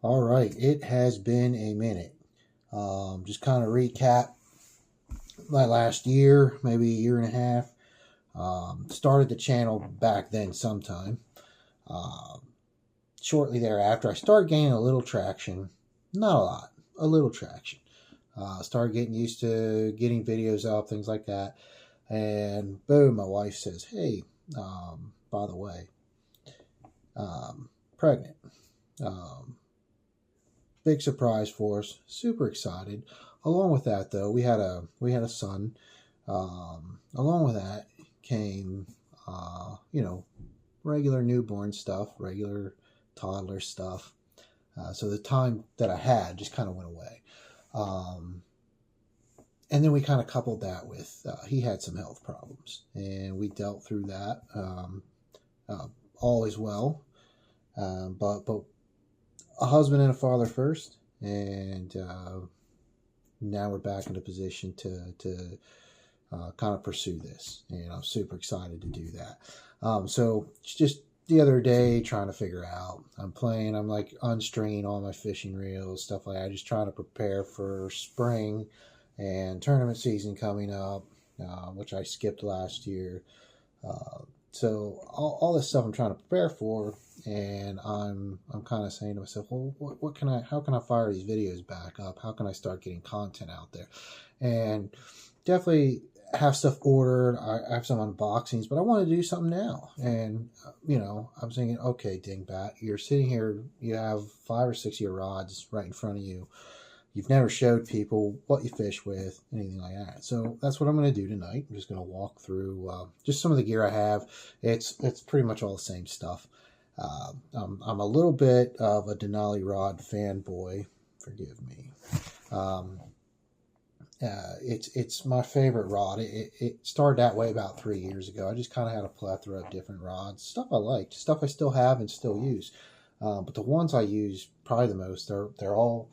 All right, it has been a minute. Just kind of recap my last year, maybe a year and a half. Started the channel back then sometime. Shortly thereafter, I started gaining a little traction. Not a lot, a little traction. Started getting used to getting videos up, things like that. And boom, my wife says, hey, by the way, pregnant. Big surprise for us. Super excited. Along with that, though, we had a son. Along with that came, regular newborn stuff, regular toddler stuff. So the time that I had just kind of went away. And then we kind of coupled that with he had some health problems, and we dealt through that. All is well, but a husband and a father first, and now we're back in a position to kind of pursue this, and I'm super excited to do that. So just the other day, trying to figure out, I'm like unstringing all my fishing reels, stuff like that, just trying to prepare for spring and tournament season coming up, which I skipped last year. So all this stuff I'm trying to prepare for, and I'm kind of saying to myself, well, how can I fire these videos back up? How can I start getting content out there? And definitely have stuff ordered. I have some unboxings, but I want to do something now. And, I'm thinking, okay, Dingbat, you're sitting here, you have 5 or 6 of your rods right in front of you. You've never showed people what you fish with, anything like that. So that's what I'm going to do tonight. I'm just going to walk through just some of the gear I have. It's pretty much all the same stuff. I'm a little bit of a Denali Rod fanboy. Forgive me. It's my favorite rod. It started that way about 3 years ago. I just kind of had a plethora of different rods. Stuff I liked. Stuff I still have and still use. But the ones I use probably the most, they're all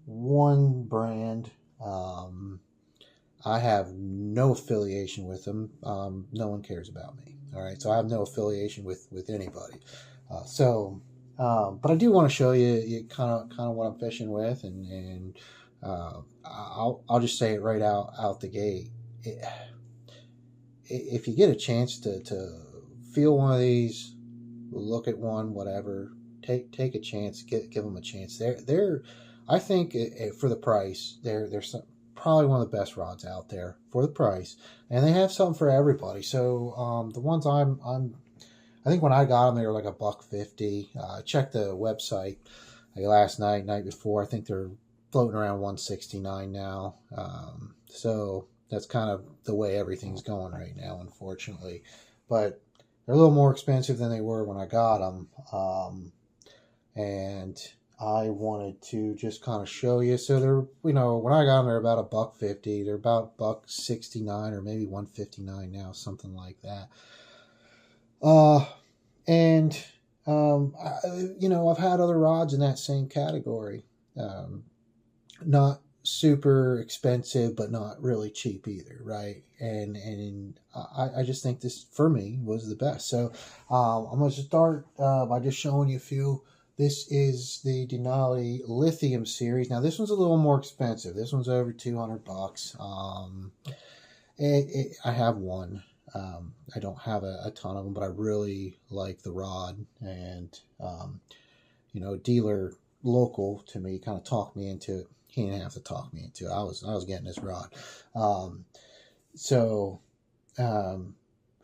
one brand. I have no affiliation with them. No one cares about me. All right, so I have no affiliation with anybody. But I do want to show you kind of what I'm fishing with, and I'll just say it right out the gate. If you get a chance to feel one of these, look at one, whatever, take a chance, give them a chance. They're I think for the price, they're probably one of the best rods out there for the price, and they have something for everybody. So the ones I think when I got them, they were like $150. I checked the website like last night before. I think they're floating around $169 now. So that's kind of the way everything's going right now, unfortunately. But they're a little more expensive than they were when I got them, and I wanted to just kind of show you. So they're, when I got them, they're about $150. They're about $169 or maybe $159 now, something like that. I've had other rods in that same category. Not super expensive, but not really cheap either, right? And I just think this, for me, was the best. So I'm going to start by just showing you a few. This is the Denali Lithium series. Now, this one's a little more expensive. This one's over $200. I have one. I don't have a ton of them, but I really like the rod. And, a dealer local to me kind of talked me into it. He didn't have to talk me into it. I was getting this rod.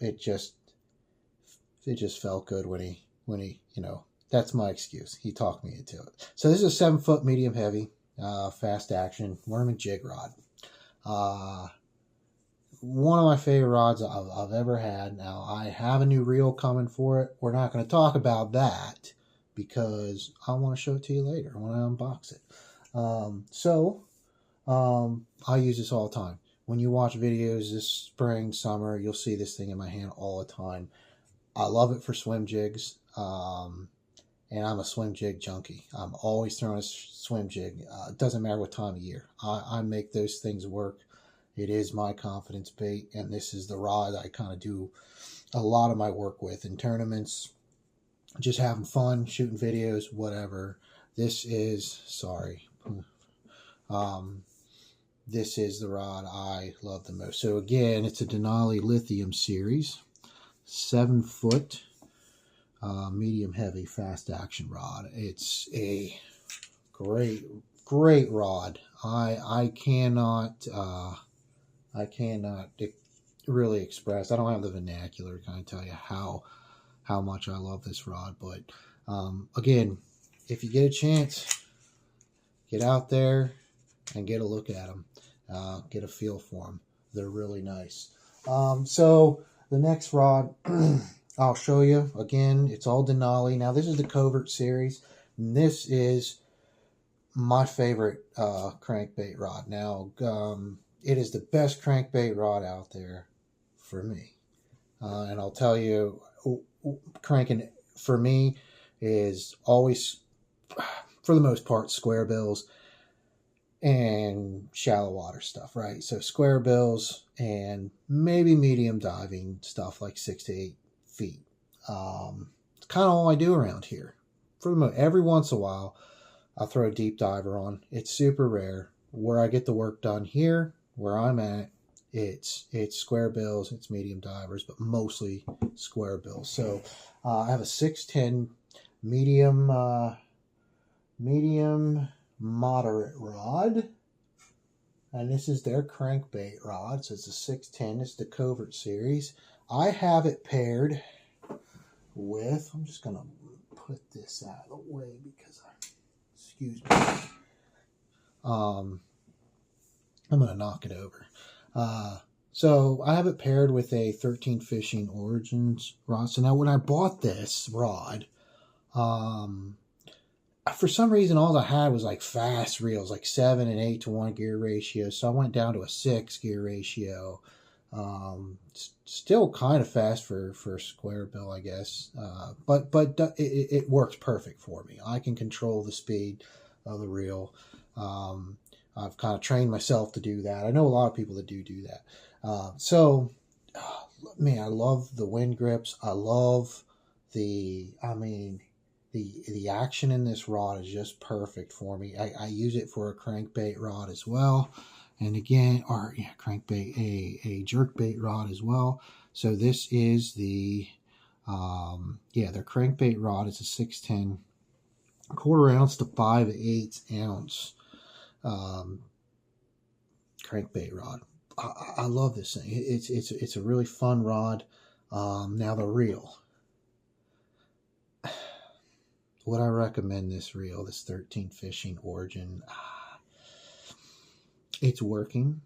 It just felt good when he that's my excuse. He talked me into it. So this is a 7-foot medium heavy, fast action worm and jig rod. One of my favorite rods I've ever had. Now, I have a new reel coming for it. We're not going to talk about that because I want to show it to you later when I unbox it. I use this all the time. When you watch videos this spring, summer, you'll see this thing in my hand all the time. I love it for swim jigs. And I'm a swim jig junkie. I'm always throwing a swim jig. It doesn't matter what time of year. I make those things work. It is my confidence bait, and this is the rod I kind of do a lot of my work with in tournaments, just having fun, shooting videos, whatever. this is, sorry, this is the rod I love the most. So again, it's a Denali Lithium series, 7 foot, medium heavy fast action rod. It's a great rod. I cannot really express. I don't have the vernacular to kind of tell you how much I love this rod. But again, if you get a chance, get out there and get a look at them. Get a feel for them. They're really nice. So the next rod I'll show you, again, it's all Denali. Now this is the Covert series, and this is my favorite crankbait rod. Now it is the best crankbait rod out there for me, and I'll tell you, cranking for me is always, for the most part, square bills and shallow water stuff, right? So square bills and maybe medium diving stuff like 6 to 8 feet. It's kind of all I do around here. For the most, every once in a while, I'll throw a deep diver on. It's super rare. Where I get the work done here, where I'm at, it's square bills, it's medium divers, but mostly square bills. So I have a 610 medium moderate rod, and this is their crankbait rod. So it's a 610. It's the Covert series. I have it paired with, I'm just gonna put this out of the way because excuse me, I'm gonna knock it over. So I have it paired with a 13 Fishing Origins rod. So now when I bought this rod, for some reason, all I had was like fast reels, like 7 and 8 to 1 gear ratio. So I went down to a 6 gear ratio. Still kind of fast for square bill, I guess. But it works perfect for me. I can control the speed of the reel. I've kind of trained myself to do that. I know a lot of people that do that. Man, I love the wind grips. I love the action in this rod is just perfect for me. I use it for a crankbait rod as well. And again, crankbait, a jerkbait rod as well. So this is the, their crankbait rod is a 610, 1/4 ounce to 5/8 ounce crankbait rod. I love this thing. It's a really fun rod. Now the reel. Would I recommend this reel, this 13 Fishing Origin? It's working.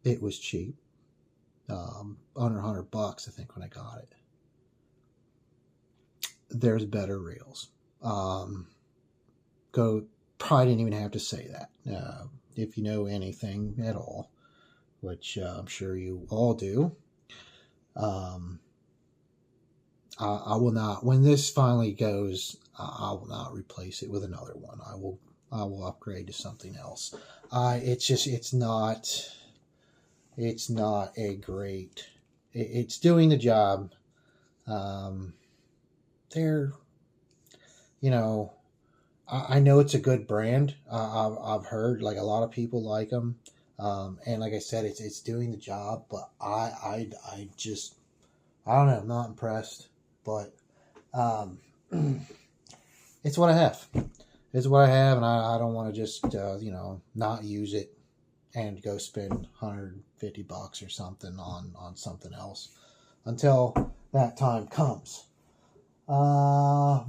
It was cheap. Under $100, I think, when I got it. There's better reels. Probably didn't even have to say that. If you know anything at all, which I'm sure you all do. I will not, when this finally goes, I will not replace it with another one. I will upgrade to something else. It's not a great, it's doing the job. I know it's a good brand. I've heard like a lot of people like them. And like I said, it's doing the job, but I don't know, I'm not impressed. But it's what I have. It's what I have, and I don't want to just not use it and go spend $150 or something on something else until that time comes.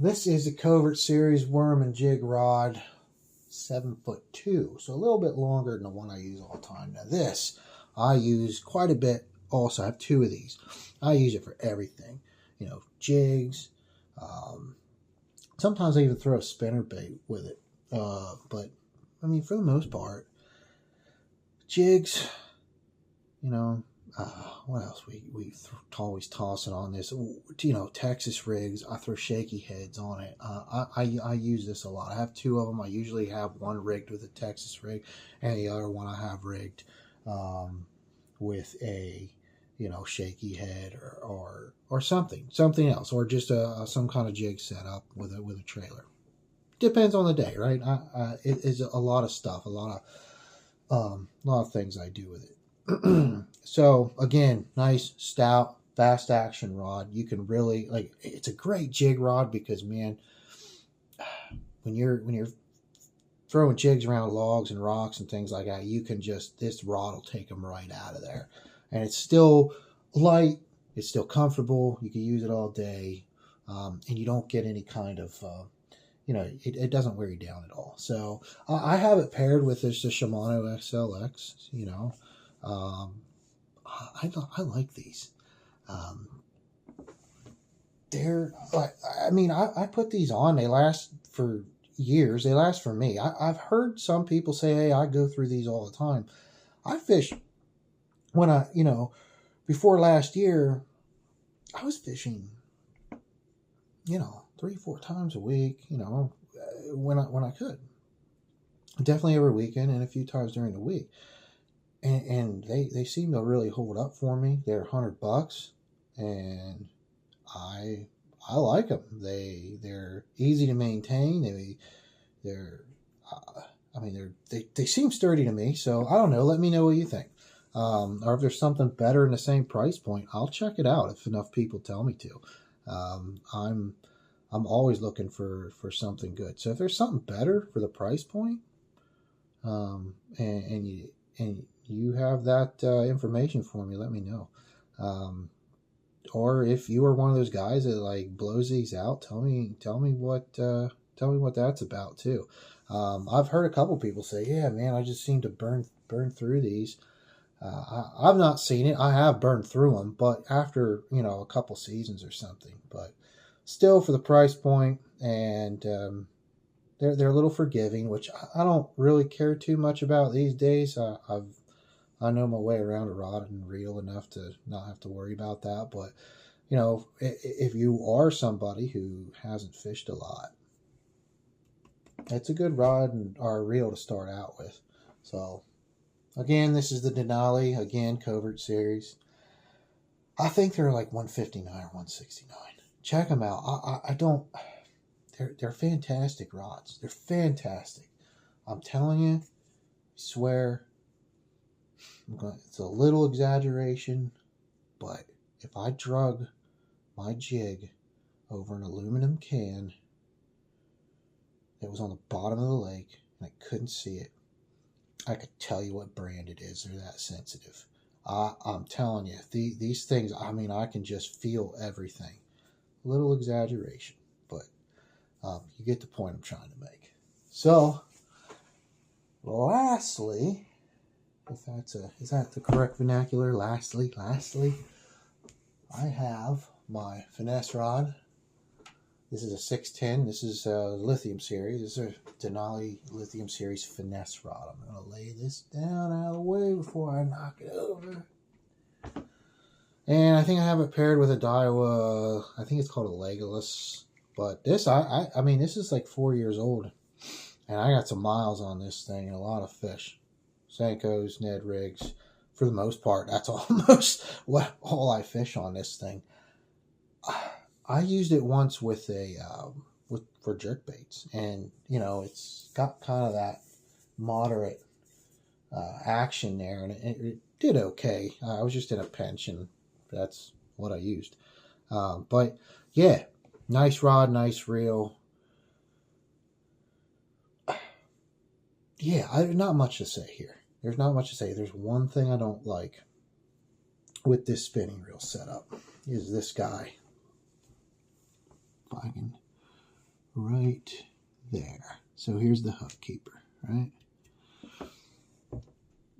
This is a Covert series worm and jig rod, 7'2", so a little bit longer than the one I use all the time. Now this I use quite a bit. Also, I have 2 of these. I use it for everything. Jigs. Sometimes I even throw a spinner bait with it. But I mean, for the most part, jigs. What else? We always tossing on this. Texas rigs. I throw shaky heads on it. I use this a lot. I have 2 of them. I usually have one rigged with a Texas rig, and the other one I have rigged with a shaky head or something else, or just some kind of jig setup with a trailer. depends on the day, right? It is a lot of stuff, a lot of things I do with it. So again, nice, stout, fast action rod. You can really, like, it's a great jig rod because, man, when you're throwing jigs around logs and rocks and things like that, you can just, this rod will take them right out of there. And it's still light, it's still comfortable, you can use it all day, and you don't get any kind of, it doesn't wear you down at all. So I have it paired with this, the Shimano XLX, I like these. They're, I put these on, they last for years, they last for me. I've heard some people say, hey, I go through these all the time. I fish when before last year, I was fishing, 3-4 times a week, when I could. Definitely every weekend and a few times during the week. And they seem to really hold up for me. They're $100, and I like them. They're easy to maintain. They seem sturdy to me. So I don't know. Let me know what you think. Or if there's something better in the same price point, I'll check it out if enough people tell me to. I'm always looking for something good. So if there's something better for the price point, and you have that information for me, let me know. Or if you are one of those guys that like blows these out, tell me what that's about too. I've heard a couple people say, yeah, man, I just seem to burn through these. I've not seen it. I have burned through them, but after, a couple seasons or something. But still, for the price point, and they're a little forgiving, which I don't really care too much about these days. I know my way around a rod and reel enough to not have to worry about that. But, if you are somebody who hasn't fished a lot, it's a good rod or reel to start out with. So, again, this is the Denali, Covert series. I think they're like $159 or $169. Check them out. They're fantastic rods. They're fantastic. I'm telling you, I swear, it's a little exaggeration, but if I drug my jig over an aluminum can that was on the bottom of the lake and I couldn't see it, I could tell you what brand it is. They're that sensitive. I'm telling you, these things, I can just feel everything. A little exaggeration, but you get the point I'm trying to make. So, lastly, is that the correct vernacular? Lastly, I have my Finesse rod. This is a 610. This is a Lithium series. This is a Denali Lithium series Finesse rod. I'm going to lay this down out of the way before I knock it over. And I think I have it paired with a Daiwa. I think it's called a Legolas. But this, this is like 4 years old. And I got some miles on this thing and a lot of fish. Senkos, Ned rigs. For the most part, that's almost all I fish on this thing. I used it once with for jerk baits, and it's got kind of that moderate action there, and it did okay. I was just in a pinch, and that's what I used. But yeah, nice rod, nice reel. Yeah, not much to say here. There's not much to say. There's one thing I don't like with this spinning reel setup is this guy. If I can, right there. So here's the hook keeper, right?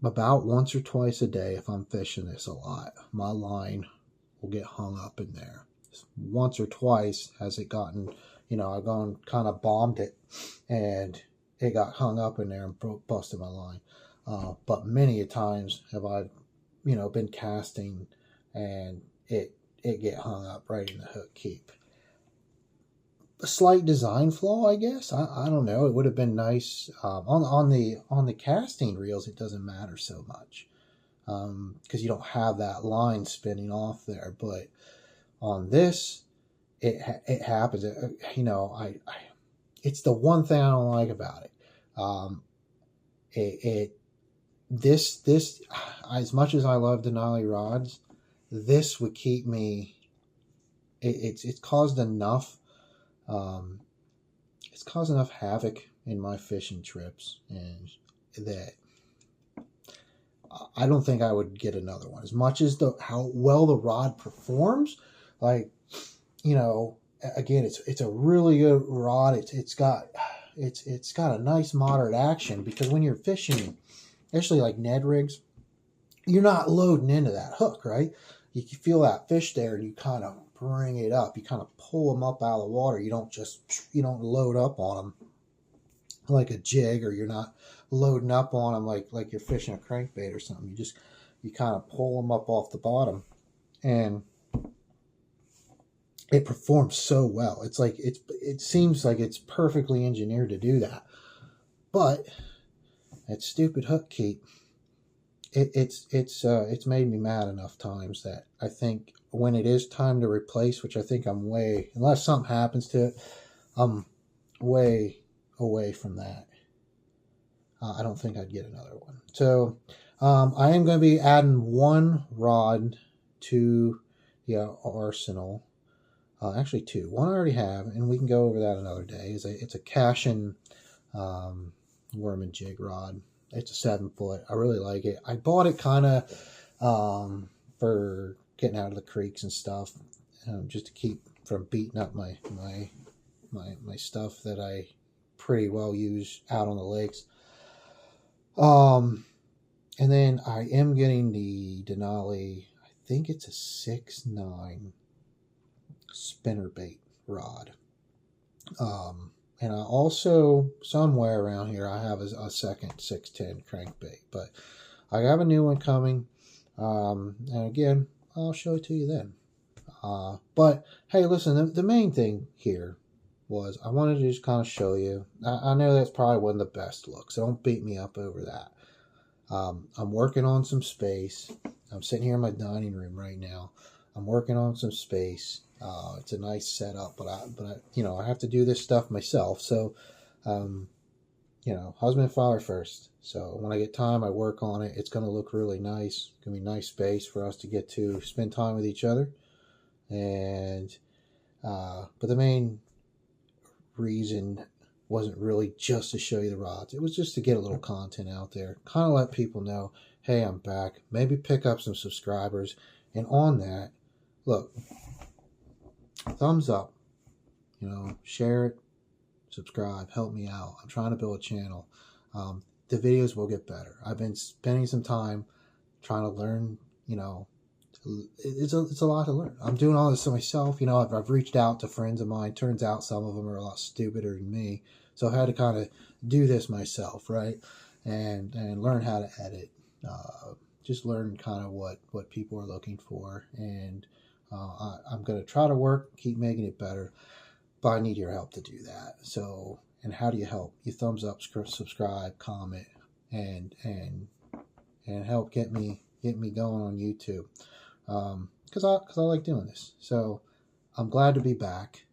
About once or twice a day, if I'm fishing this a lot, my line will get hung up in there. Once or twice has it gotten, I've gone kind of bombed it, and it got hung up in there and busted my line. But many a times have I, been casting and it get hung up right in the hook keep. A slight design flaw, I guess. I don't know. It would have been nice on the casting reels. It doesn't matter so much because you don't have that line spinning off there. But on this, it happens. it's the one thing I don't like about it. This as much as I love Denali Rods, this would keep me. It's caused enough. It's caused enough havoc in my fishing trips, and that I don't think I would get another one. As much as how well the rod performs, like, you know, again, it's a really good rod. It's got a nice moderate action, because when you're fishing, especially like Ned rigs, you're not loading into that hook, right? You can feel that fish there, and you kind of bring it up. You kind of pull them up out of the water. You don't load up on them like a jig, or you're not loading up on them like you're fishing a crankbait or something. You kind of pull them up off the bottom, and it performs so well. It seems like it's perfectly engineered to do that. But that stupid hook keep, it's made me mad enough times that I think when it is time to replace, which I think unless something happens to it, I'm way away from that. I don't think I'd get another one. So I am going to be adding one rod to the arsenal. Actually two. One I already have, and we can go over that another day. It's a Cashin worm and jig rod. It's a 7-foot. I really like it. I bought it kind of for getting out of the creeks and stuff, just to keep from beating up my stuff that I pretty well use out on the lakes. And then I am getting the Denali, I think it's a 6'9" spinnerbait rod. And I also, somewhere around here, I have a second 6'10" crankbait, but I have a new one coming. And again, I'll show it to you then. But hey, listen, the main thing here was I wanted to just kind of show you. I know that's probably wasn't the best look, so don't beat me up over that. I'm working on some space. I'm sitting here in my dining room right now. I'm working on some space. It's a nice setup, but I have to do this stuff myself. So, husband and father first. So when I get time, I work on it. It's going to look really nice. It's going to be a nice space for us to get to spend time with each other. And, but the main reason wasn't really just to show you the rods. It was just to get a little content out there, kind of let people know, hey, I'm back. Maybe pick up some subscribers. And on that, look, thumbs up, share it, subscribe, help me out. I'm trying to build a channel. The videos will get better. I've been spending some time trying to learn, it's a lot to learn. I'm doing all this to myself. I've reached out to friends of mine. Turns out some of them are a lot stupider than me. So I had to kind of do this myself, right? And learn how to edit. Just learn kind of what people are looking for. And I'm going to try to work, keep making it better. But I need your help to do that. So, and how do you help? You thumbs up, subscribe, comment, and help get me going on YouTube. Because I like doing this. So I'm glad to be back.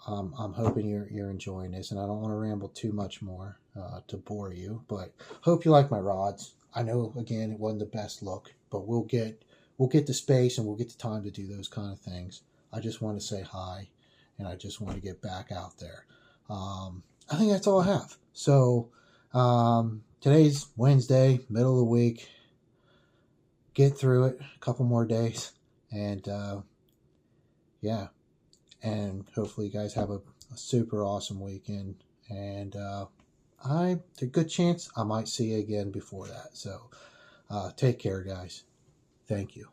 I'm hoping you're enjoying this, and I don't want to ramble too much more to bore you, but hope you like my rods. I know, again, it wasn't the best look, but we'll get the space and we'll get the time to do those kind of things. I just want to say hi, and I just want to get back out there. I think that's all I have. So today's Wednesday, middle of the week. Get through it, a couple more days, and and hopefully you guys have a super awesome weekend, and there's a good chance I might see you again before that. So take care, guys. Thank you.